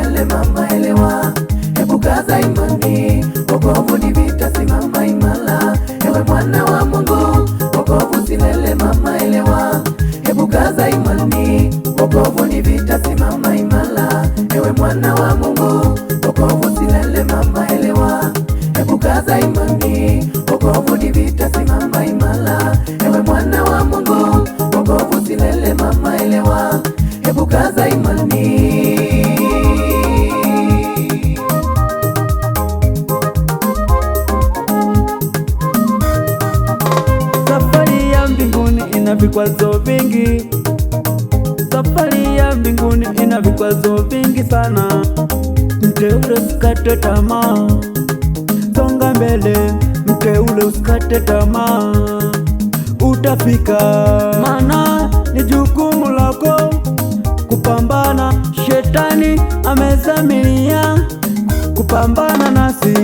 usilele mama, elewa. Hebu kaza imani, wokovu ni vita, simama imara. Ewe mwana wa Mungu, wokovu usilele mama, elewa. Hebu kaza imani, wokovu ni vita, simama imara. Ewe mwana wa Mungu, wokovu usilele mama, elewa. Hebu kaza imani, wokovu ni vita, simama imara. Ewe mwana wa Mungu, wokovu usilele mama, elewa. Hebu kaza imani. Safari ya mbinguni ina vikwazo vingi. Safari ya mbinguni ina vikwazo vingi sana. Mteule usikate tamaa, songa mbele. Mteule usikate tamaa, utafika. Maana ni jukumu lako kupambana. Shetani amezamilia kupambana nasi,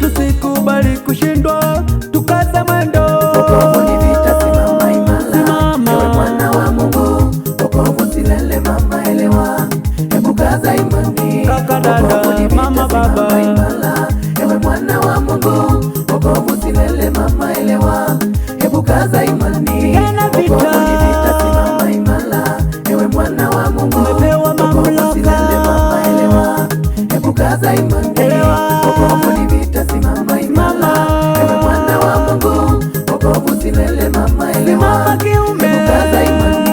tusikubali kushindwa, tukaze mwendo. Wokovu ni vita, simama imara. Ewe mwana wa Mungu, wokovu usilele mama, elewa. Hebu kaza imani, kaka, dada, mama, baba. Ewe mwana wa Mungu, wokovu usilele mama, elewa. Hebu kaza imani, wokovu ni vita, simama imara. Ewe mwana wa Mungu, umepewa mamlaka, mama, elewa. Hebu kaza imani, wokovu ni vita, simama imara. Ewe mwana wa Mungu, wokovu usilele mama, elewa. Hebu kaza imani.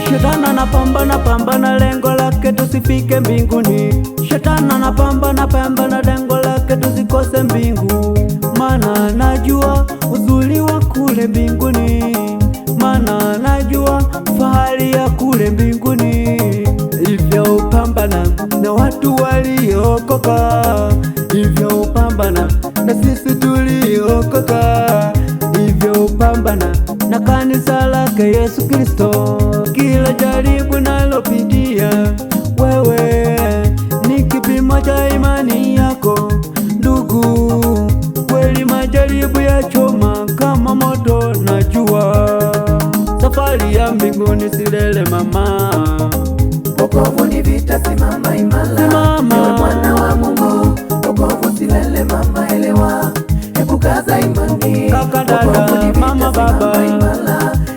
Shetani anapambana, lengo lake tusifike mbinguni. Shetani anapambana, lengo lake tusikose mbingu. Maana najua uzuri wa kule mbinguni, maana najua fahari ya kule mbinguni. Hivyo upambana na watu waliokoka, hivyo upambana na sisi tuliokoka, hivyo upambana na kanisa lake Yesu Kristo. Kila jaribu nalopitia wewe ni kipimo cha imani yako ndugu. Kweli majaribu ya choma kama moto na jua. Safari ya mbinguni silele mama, wokovu ni vita, simama imara. Ewe mwana wa Mungu, wokovu usilele mama, elewa. Hebu kaza imani, kaka, dada, mama, baba.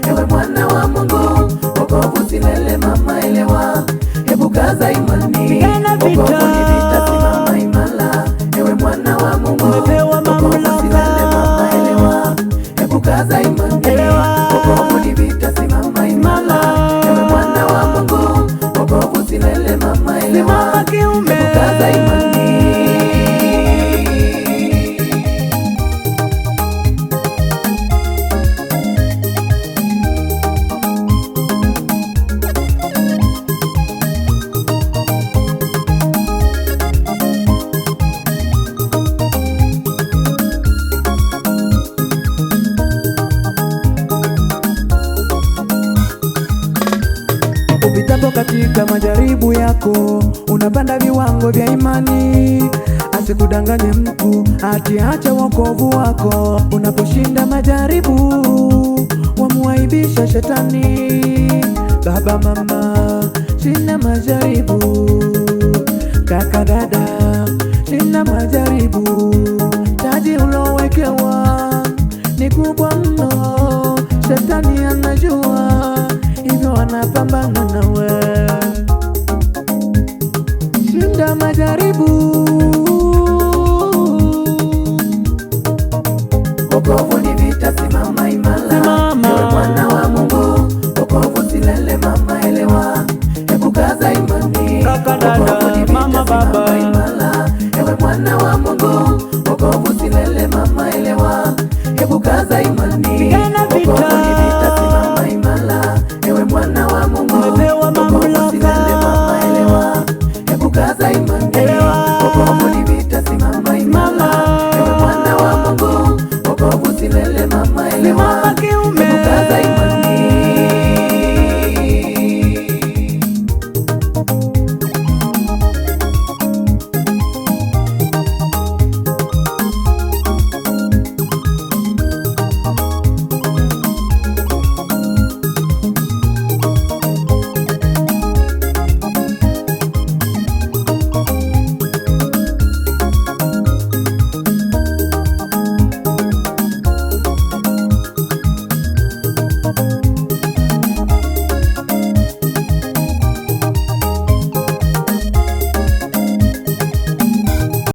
Ewe mwana wa Mungu, wokovu usilele mama, elewa. Hebu kaza imani, wokovu ni vita, simama imara. Ewe mwana wa Mungu, umepewa mamlaka, mama, elewa. Hebu kaza imani, wokovu ni vita, simama imara. Ewe mwana wa Mungu, wokovu usilele mama, elewa. Hebu kaza imani. Upitapo katika majaribu yako, unapanda viwango vya imani. Asikudanganye mtu ati acha wokovu wako. Unaposhinda majaribu, wamuaibisha shetani. Baba, mama, shinda majaribu. Kaka, dada, shinda majaribu.